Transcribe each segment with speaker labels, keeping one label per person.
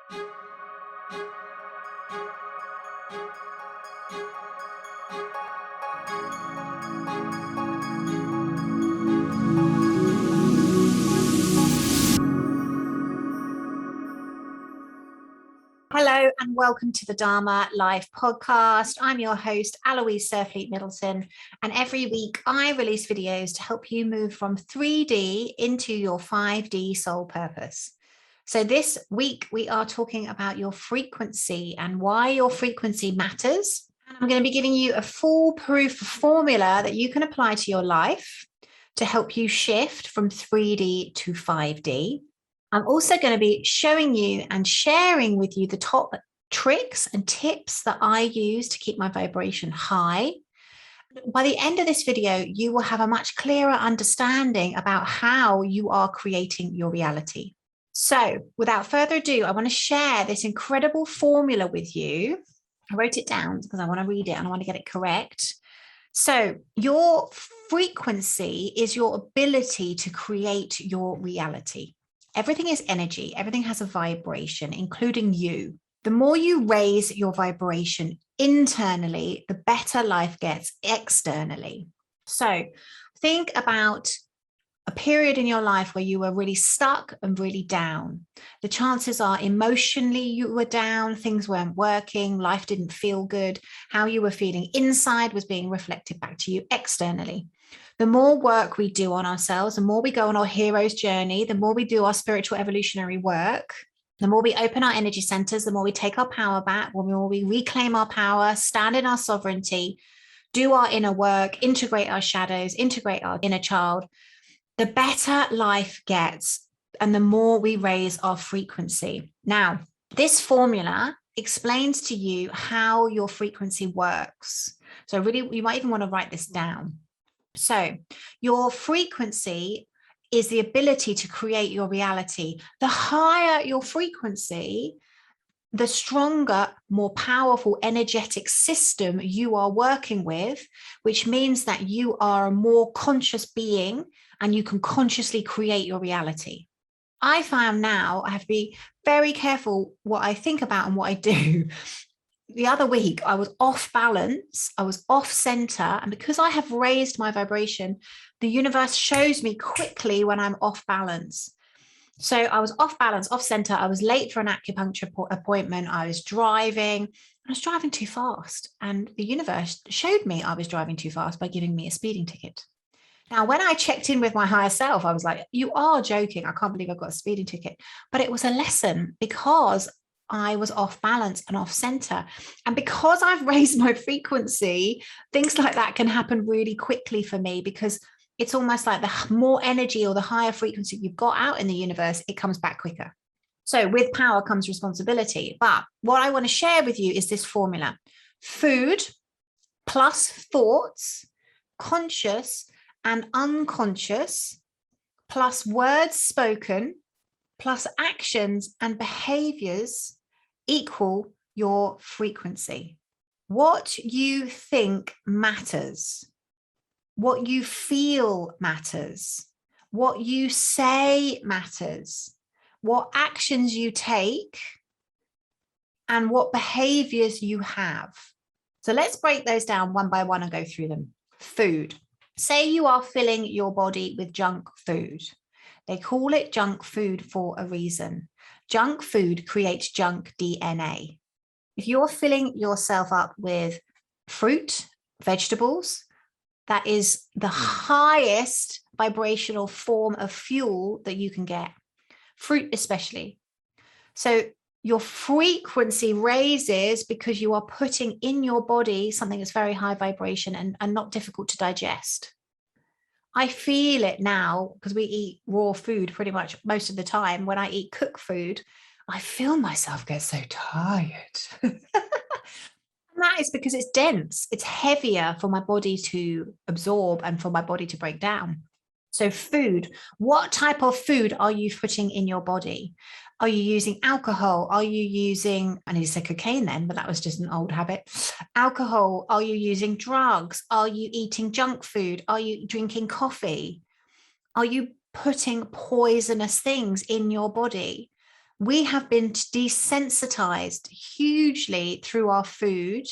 Speaker 1: Hello and welcome to the Dharma.life podcast. I'm your host, Aloise.life, and every week I release videos to help you move from 3D into your 5D soul purpose. So this week we are talking about your frequency and why your frequency matters. And I'm going to be giving you a foolproof formula that you can apply to your life to help you shift from 3D to 5D. I'm also going to be showing you and sharing with you the top tricks and tips that I use to keep my vibration high. By the end of this video, you will have a much clearer understanding about how you are creating your reality. So without further ado, I want to share this incredible formula with you. I wrote it down because I want to read it and I want to get it correct. So your frequency is your ability to create your reality. Everything is energy. Everything has a vibration, including you. The more you raise your vibration internally, the better life gets externally. So think about a period in your life where you were really stuck and really down. The chances are emotionally you were down, things weren't working, life didn't feel good. How you were feeling inside was being reflected back to you externally. The more work we do on ourselves, the more we go on our hero's journey, the more we do our spiritual evolutionary work, the more we open our energy centers, the more we take our power back, the more we reclaim our power, stand in our sovereignty, do our inner work, integrate our shadows, integrate our inner child, the better life gets and the more we raise our frequency. Now, this formula explains to you how your frequency works. So really, you might even want to write this down. So your frequency is the ability to create your reality. The higher your frequency, the stronger, more powerful energetic system you are working with, which means that you are a more conscious being and you can consciously create your reality. I found now I have to be very careful what I think about and what I do. The other week, I was off balance, I was off center. And because I have raised my vibration, the universe shows me quickly when I'm off balance. So I was off balance, off center. I was late for an acupuncture appointment. I was driving too fast. And the universe showed me I was driving too fast by giving me a speeding ticket. Now, when I checked in with my higher self, I was like, you are joking. I can't believe I've got a speeding ticket. But it was a lesson because I was off balance and off center. And because I've raised my frequency, things like that can happen really quickly for me because it's almost like the more energy or the higher frequency you've got out in the universe, it comes back quicker. So with power comes responsibility. But what I want to share with you is this formula: food plus thoughts, conscious and unconscious, plus words spoken, plus actions and behaviors equal your frequency. What you think matters. What you feel matters. What you say matters. What actions you take and what behaviors you have. So let's break those down one by one and go through them. Food. Say you are filling your body with junk food. They call it junk food for a reason. Junk food creates junk DNA. If you're filling yourself up with fruit, vegetables, that is the highest vibrational form of fuel that you can get. Fruit especially. So your frequency raises because you are putting in your body something that's very high vibration and not difficult to digest. I feel it now because we eat raw food pretty much most of the time. When I eat cooked food, I feel myself get so tired. And that is because it's dense. It's heavier for my body to absorb and for my body to break down. So food, what type of food are you putting in your body? Are you using alcohol? Are you using, I need to say cocaine then, but that was just an old habit. Alcohol. Are you using drugs? Are you eating junk food? Are you drinking coffee? Are you putting poisonous things in your body? We have been desensitized hugely through our food,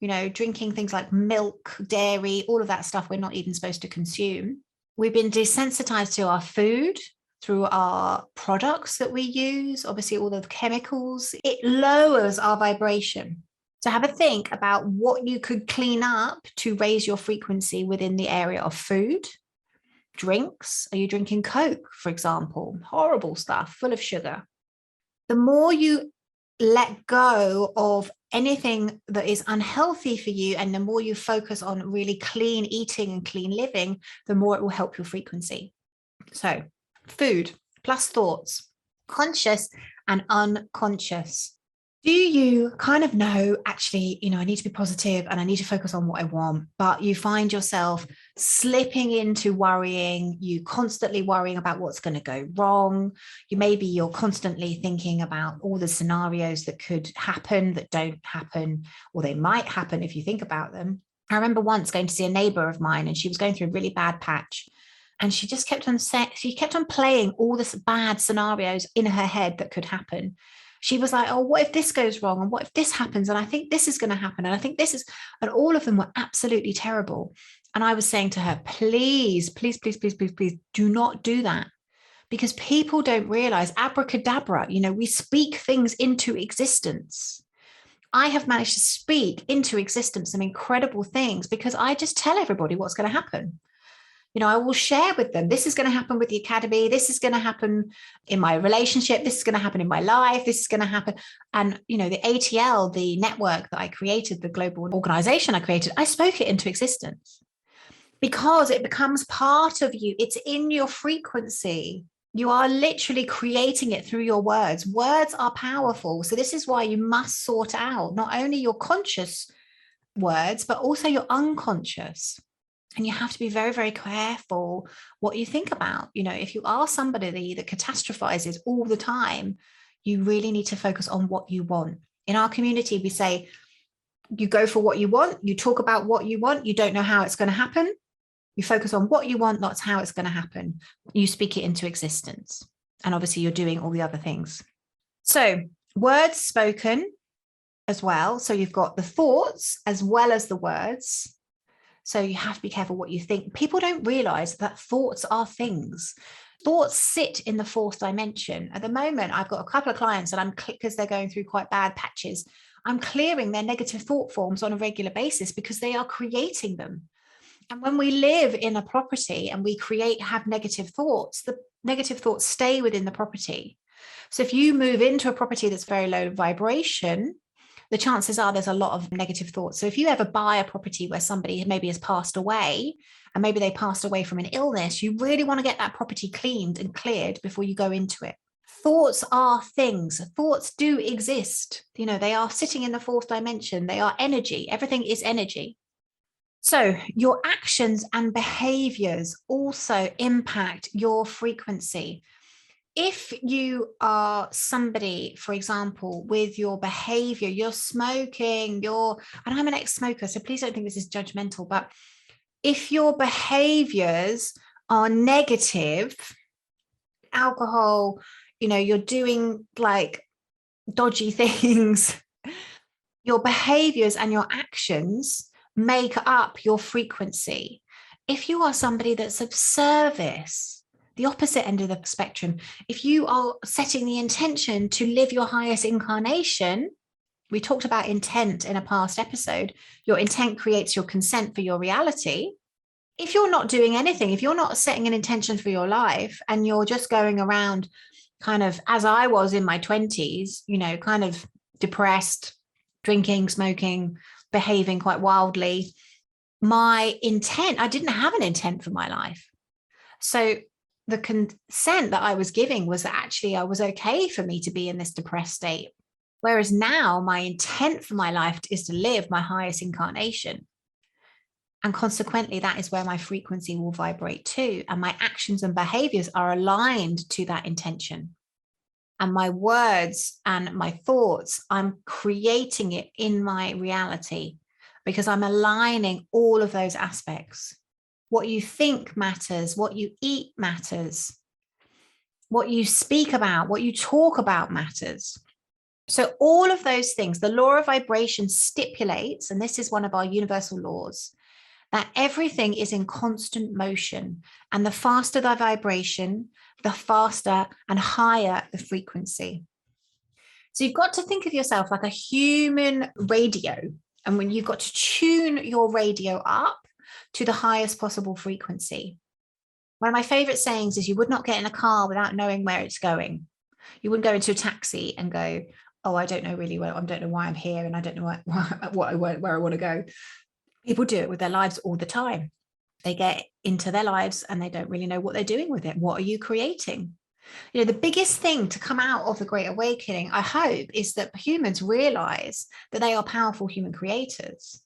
Speaker 1: drinking things like milk, dairy, all of that stuff we're not even supposed to consume. We've been desensitized to our food through our products that we use, obviously all the chemicals. It lowers our vibration. So have a think about what you could clean up to raise your frequency within the area of food, drinks. Are you drinking Coke, for example? Horrible stuff, full of sugar. The more you let go of anything that is unhealthy for you, and the more you focus on really clean eating and clean living, the more it will help your frequency. So food plus thoughts, conscious and unconscious. Do you kind of know, actually, I need to be positive and I need to focus on what I want, but you find yourself slipping into worrying, you constantly worrying about what's going to go wrong. You're constantly thinking about all the scenarios that could happen, that don't happen, or they might happen if you think about them. I remember once going to see a neighbor of mine, and she was going through a really bad patch. And she just kept on playing all the bad scenarios in her head that could happen. She was like, oh, what if this goes wrong? And what if this happens? And I think this is going to happen. And I think this is, and all of them were absolutely terrible. And I was saying to her, please, please, please, please, please, please do not do that. Because people don't realize abracadabra, we speak things into existence. I have managed to speak into existence some incredible things because I just tell everybody what's going to happen. I will share with them, this is going to happen with the academy. This is going to happen in my relationship. This is going to happen in my life. This is going to happen. And, the ATL, the network that I created, the global organization I created, I spoke it into existence because it becomes part of you. It's in your frequency. You are literally creating it through your words. Words are powerful. So this is why you must sort out not only your conscious words, but also your unconscious. And you have to be very, very careful what you think about. If you are somebody that catastrophizes all the time, you really need to focus on what you want. In our community, we say, you go for what you want, you talk about what you want, you don't know how it's going to happen. You focus on what you want, not how it's going to happen. You speak it into existence. And obviously, you're doing all the other things. So words spoken as well. So you've got the thoughts as well as the words. So you have to be careful what you think. People don't realize that thoughts are things. Thoughts sit in the fourth dimension. At the moment, I've got a couple of clients and because they're going through quite bad patches, I'm clearing their negative thought forms on a regular basis because they are creating them. And when we live in a property and we have negative thoughts, the negative thoughts stay within the property. So if you move into a property that's very low vibration, the chances are there's a lot of negative thoughts. So if you ever buy a property where somebody maybe has passed away, and maybe they passed away from an illness, you really want to get that property cleaned and cleared before you go into it. Thoughts are things. Thoughts do exist. They are sitting in the fourth dimension. They are energy. Everything is energy. So your actions and behaviors also impact your frequency. If you are somebody, for example, with your behavior, you're smoking, and I'm an ex-smoker, so please don't think this is judgmental, but if your behaviors are negative, alcohol, you're doing like dodgy things, your behaviors and your actions make up your frequency. If you are somebody that's of service, the opposite end of the spectrum, if you are setting the intention to live your highest incarnation, we talked about intent in a past episode, your intent creates your consent for your reality. If you're not doing anything, if you're not setting an intention for your life and you're just going around kind of, as I was in my 20s, kind of depressed, drinking, smoking, behaving quite wildly, my intent, I didn't have an intent for my life. So the consent that I was giving was that actually I was okay for me to be in this depressed state. Whereas now my intent for my life is to live my highest incarnation. And consequently, that is where my frequency will vibrate to. And my actions and behaviors are aligned to that intention. And my words and my thoughts, I'm creating it in my reality because I'm aligning all of those aspects. What you think matters, what you eat matters. what you speak about, what you talk about matters. So all of those things, the law of vibration stipulates, and this is one of our universal laws, that everything is in constant motion. And the faster the vibration, the faster and higher the frequency. So you've got to think of yourself like a human radio. And when you've got to tune your radio up to the highest possible frequency. One of my favorite sayings is you would not get in a car without knowing where it's going. You wouldn't go into a taxi and go, oh, I don't know really well. I don't know why I'm here. And I don't know where I want to go. People do it with their lives all the time. They get into their lives and they don't really know what they're doing with it. What are you creating? You know, the biggest thing to come out of the Great Awakening, I hope, is that humans realize that they are powerful human creators.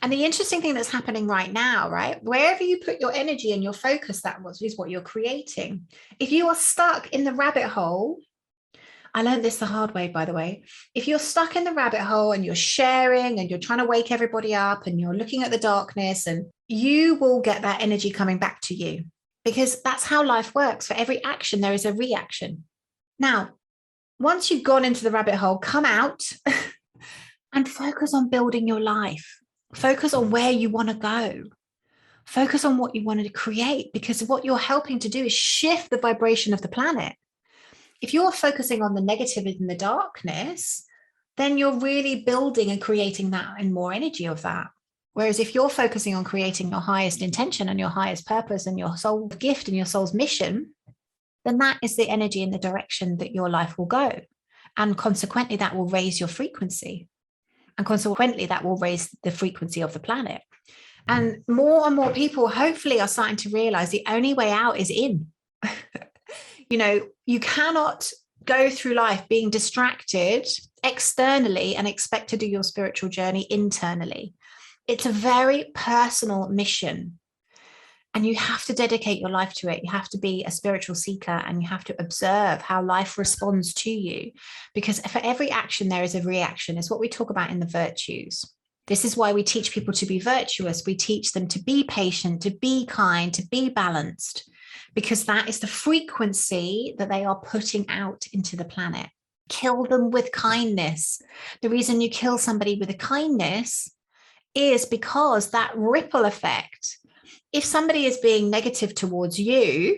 Speaker 1: And the interesting thing that's happening right now, right, wherever you put your energy and your focus, is what you're creating. If you are stuck in the rabbit hole, I learned this the hard way, by the way. If you're stuck in the rabbit hole and you're sharing and you're trying to wake everybody up and you're looking at the darkness, and you will get that energy coming back to you, because that's how life works. For every action, there is a reaction. Now, once you've gone into the rabbit hole, come out and focus on building your life. Focus on where you want to go. Focus on what you want to create, because what you're helping to do is shift the vibration of the planet. If you're focusing on the negative and the darkness, then you're really building and creating that and more energy of that. Whereas if you're focusing on creating your highest intention and your highest purpose and your soul gift and your soul's mission, then that is the energy and the direction that your life will go. And consequently, that will raise your frequency. And consequently, that will raise the frequency of the planet. And more people hopefully are starting to realize the only way out is in. You know, you cannot go through life being distracted externally and expect to do your spiritual journey internally. It's a very personal mission. And you have to dedicate your life to it. You have to be a spiritual seeker and you have to observe how life responds to you. Because for every action, there is a reaction. It's what we talk about in the virtues. This is why we teach people to be virtuous. We teach them to be patient, to be kind, to be balanced, because that is the frequency that they are putting out into the planet. Kill them with kindness. The reason you kill somebody with a kindness is because that ripple effect. If somebody is being negative towards you,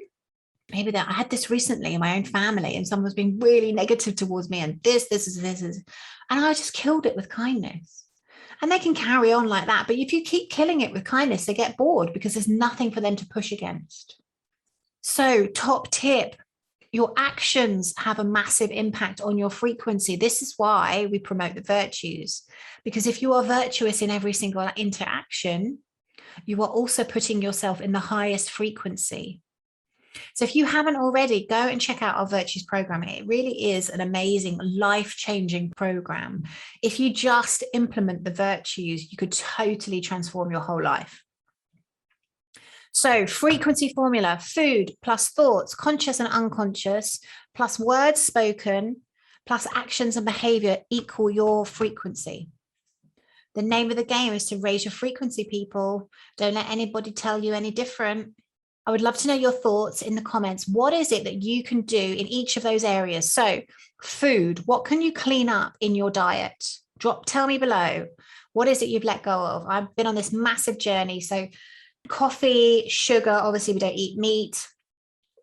Speaker 1: maybe that I had this recently in my own family, and someone was being really negative towards me, and this is, and I just killed it with kindness. And they can carry on like that. But if you keep killing it with kindness, they get bored because there's nothing for them to push against. So, top tip, your actions have a massive impact on your frequency. This is why we promote the virtues, because if you are virtuous in every single interaction, you are also putting yourself in the highest frequency. So if you haven't already, go and check out our virtues program. It really is an amazing, life-changing program. If you just implement the virtues, you could totally transform your whole life. So frequency formula: food plus thoughts, conscious and unconscious, plus words spoken, plus actions and behavior equal your frequency. The name of the game is to raise your frequency, people. Don't let anybody tell you any different. I would love to know your thoughts in the comments. What is it that you can do in each of those areas? So food, what can you clean up in your diet? Tell me below. What is it you've let go of? I've been on this massive journey. So coffee, sugar, obviously we don't eat meat.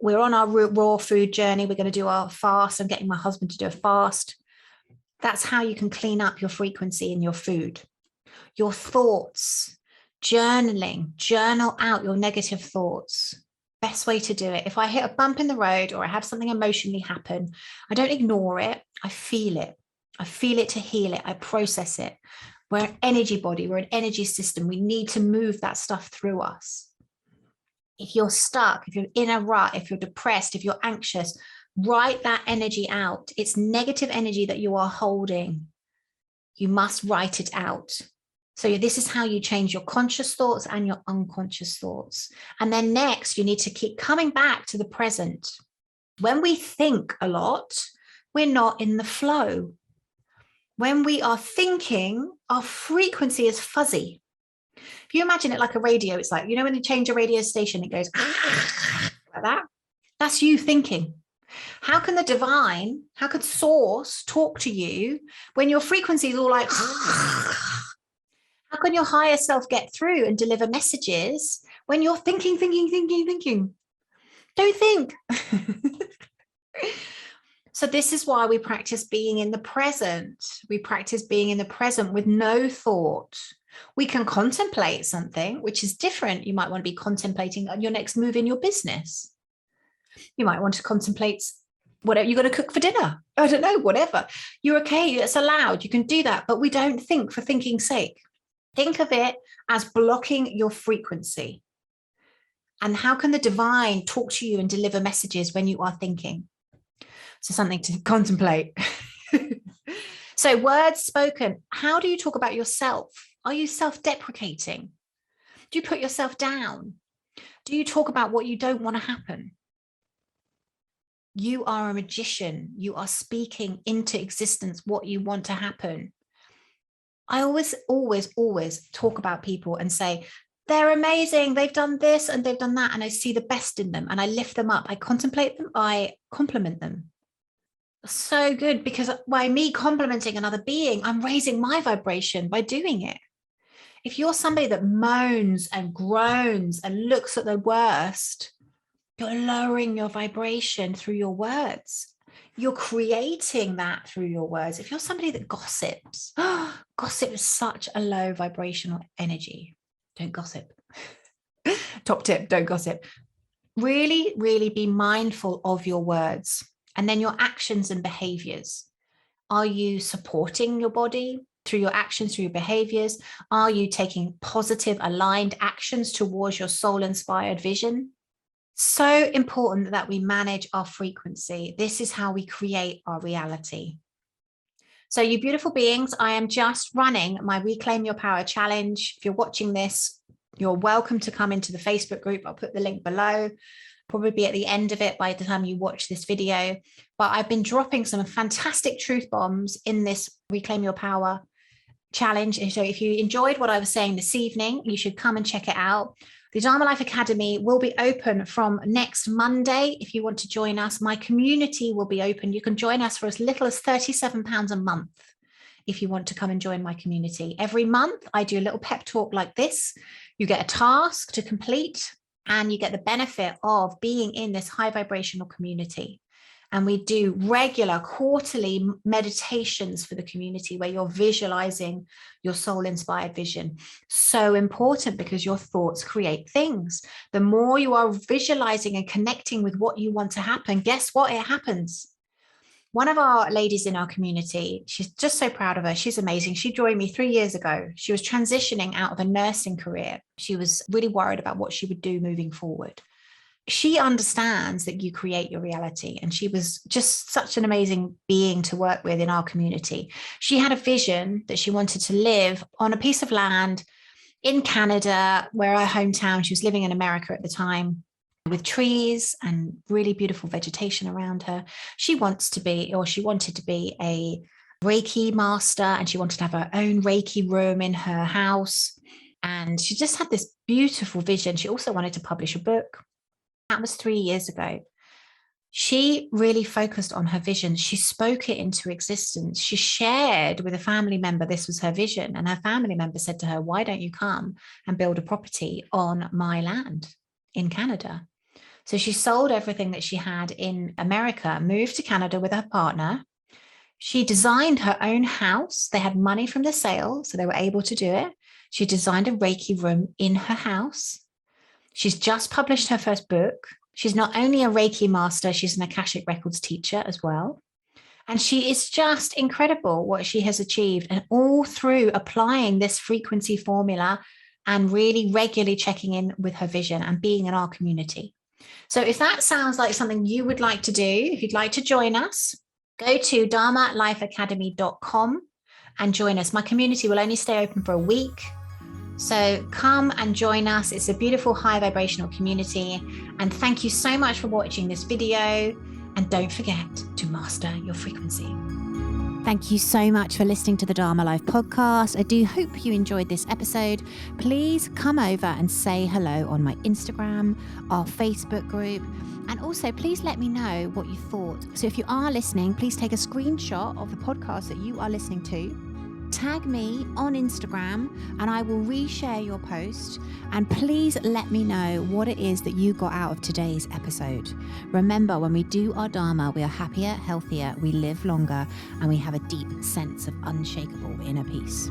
Speaker 1: We're on our raw food journey. We're going to do our fast. I'm getting my husband to do a fast. That's how you can clean up your frequency in your food. Your thoughts, journaling, journal out your negative thoughts. Best way to do it. If I hit a bump in the road or I have something emotionally happen, I don't ignore it. I feel it. I feel it to heal it. I process it. We're an energy body. We're an energy system. We need to move that stuff through us. If you're stuck, if you're in a rut, if you're depressed, if you're anxious, write that energy out. It's negative energy that you are holding. You must write it out. So this is how you change your conscious thoughts and your unconscious thoughts. And then next, you need to keep coming back to the present. When we think a lot, we're not in the flow. When we are thinking, our frequency is fuzzy. If you imagine it like a radio, it's like, you know, when you change a radio station, it goes like that. That's you thinking. How can the divine, how could source talk to you when your frequency is all like, how can your higher self get through and deliver messages when you're thinking? Don't think. So this is why we practice being in the present. We practice being in the present with no thought. We can contemplate something, which is different. You might want to be contemplating your next move in your business. You might want to contemplate whatever you're going to cook for dinner. I don't know, whatever. You're okay. It's allowed. You can do that. But we don't think for thinking's sake. Think of it as blocking your frequency. And how can the divine talk to you and deliver messages when you are thinking? So something to contemplate. So words spoken. How do you talk about yourself? Are you self-deprecating? Do you put yourself down? Do you talk about what you don't want to happen? You are a magician. You are speaking into existence what you want to happen. I always talk about people and say, they're amazing. They've done this and they've done that. And I see the best in them and I lift them up. I contemplate them. I compliment them. So good, because by me complimenting another being, I'm raising my vibration by doing it. If you're somebody that moans and groans and looks at the worst, you're lowering your vibration through your words. You're creating that through your words. If you're somebody that gossips, gossip is such a low vibrational energy. Don't gossip. Top tip, don't gossip. Really, really be mindful of your words. And then your actions and behaviors. Are you supporting your body through your actions, through your behaviors? Are you taking positive, aligned actions towards your soul-inspired vision? So important that we manage our frequency. This is how we create our reality. So you beautiful beings, I am just running my Reclaim Your Power challenge. If you're watching this, you're welcome to come into the Facebook group. I'll put the link below. Probably be at the end of it by the time you watch this video. But I've been dropping some fantastic truth bombs in this Reclaim Your Power challenge. And so if you enjoyed what I was saying this evening, you should come and check it out. The Dharma.life Academy will be open from next Monday. If you want to join us, my community will be open. You can join us for as little as £37 a month. If you want to come and join my community. Every month, I do a little pep talk like this. You get a task to complete. And you get the benefit of being in this high vibrational community. And we do regular quarterly meditations for the community where you're visualizing your soul-inspired vision. So important because your thoughts create things. The more you are visualizing and connecting with what you want to happen, guess what? It happens. One of our ladies in our community, she's just so proud of her. She's amazing. She joined me 3 years ago. She was transitioning out of a nursing career. She was really worried about what she would do moving forward. She understands that you create your reality. And she was just such an amazing being to work with in our community. She had a vision that she wanted to live on a piece of land in Canada, where her hometown, she was living in America at the time, with trees and really beautiful vegetation around her. She wanted to be a Reiki master, and she wanted to have her own Reiki room in her house. And she just had this beautiful vision. She also wanted to publish a book. That was 3 years ago. She really focused on her vision. She spoke it into existence. She shared with a family member this was her vision. And her family member said to her, why don't you come and build a property on my land in Canada? So she sold everything that she had in America, moved to Canada with her partner. She designed her own house. They had money from the sale, so they were able to do it. She designed a Reiki room in her house. She's just published her first book. She's not only a Reiki master, she's an Akashic Records teacher as well. And she is just incredible what she has achieved, and all through applying this frequency formula and really regularly checking in with her vision and being in our community. So if that sounds like something you would like to do, if you'd like to join us, go to dharmalifeacademy.com and join us. My community will only stay open for a week. So come and join us. It's a beautiful high vibrational community. And thank you so much for watching this video. And don't forget to master your frequency. Thank you so much for listening to the Dharma Life podcast. I do hope you enjoyed this episode. Please come over and say hello on my Instagram, our Facebook group, and also please let me know what you thought. So if you are listening, please take a screenshot of the podcast that you are listening to. Tag me on Instagram and I will reshare your post, and please let me know what it is that you got out of today's episode. Remember, when we do our Dharma, we are happier, healthier, we live longer, and we have a deep sense of unshakable inner peace.